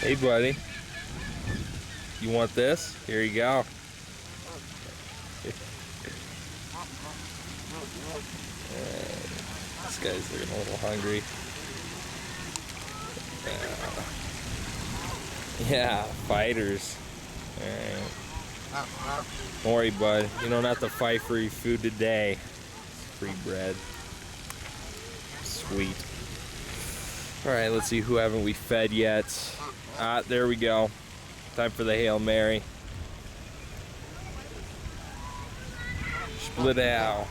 Hey, buddy. You want this? Here you go. This guy's looking a little hungry. Yeah, fighters. Alright. Don't worry, bud. You don't have to fight for your food today. It's free bread. Sweet. Alright, let's see, who haven't we fed yet? Ah, there we go. Time for the Hail Mary. Split out.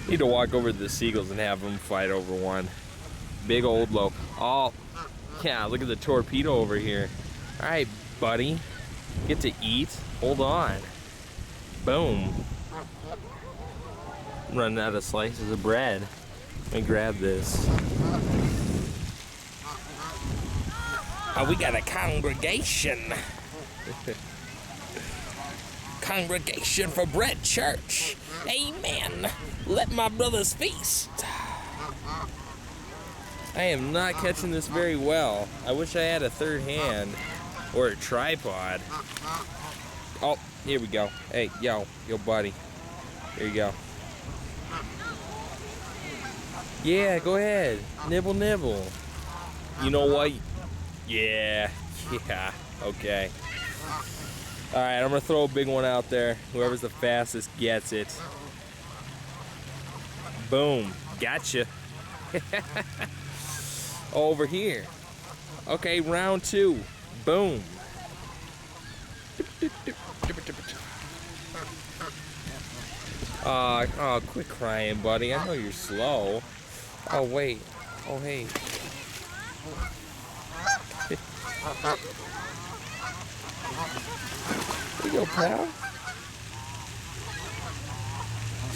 Need to walk over to the seagulls and have them fight over one. Big old low. Oh, yeah, look at the torpedo over here. Alright, buddy. Get to eat. Hold on. Boom. I'm running out of slices of bread. Let me grab this. Oh, we got a congregation. Congregation for Bread Church. Amen. Let my brothers feast. I am not catching this very well. I wish I had a third hand or a tripod. Oh, here we go. Hey, yo, buddy. Here you go. Yeah, go ahead. Nibble, nibble. You know what? Yeah, okay. Alright, I'm gonna throw a big one out there. Whoever's the fastest gets it. Boom, gotcha. Over here. Okay, round two. Boom. Oh, quit crying, buddy. I know you're slow. Oh, wait. Oh, hey. There you go, pal.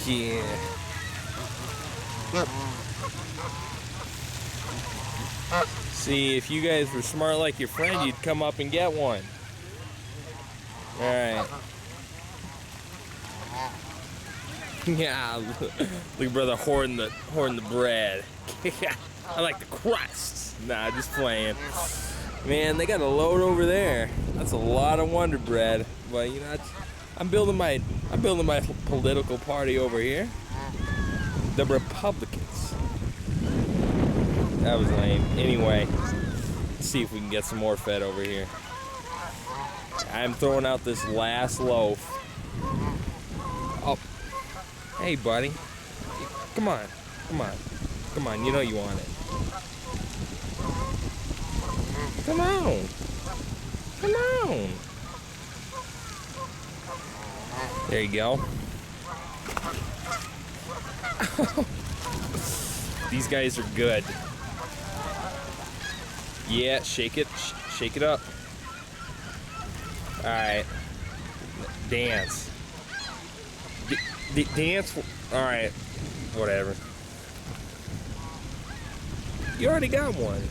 Yeah. See, if you guys were smart like your friend, you'd come up and get one. Alright. Yeah, look, brother, hoarding the bread. I like the crust. Nah, just playing. Man, they got a load over there. That's a lot of Wonder Bread. But you know, I'm building my political party over here. The Republicans. That was lame. Anyway, let's see if we can get some more fed over here. I'm throwing out this last loaf. Oh, hey, buddy. Come on, come on, come on. You know you want it. Come on. Come on. There you go. These guys are good. Yeah, shake it. Shake it up. Alright. Dance. Dance. Alright. Whatever. You already got one.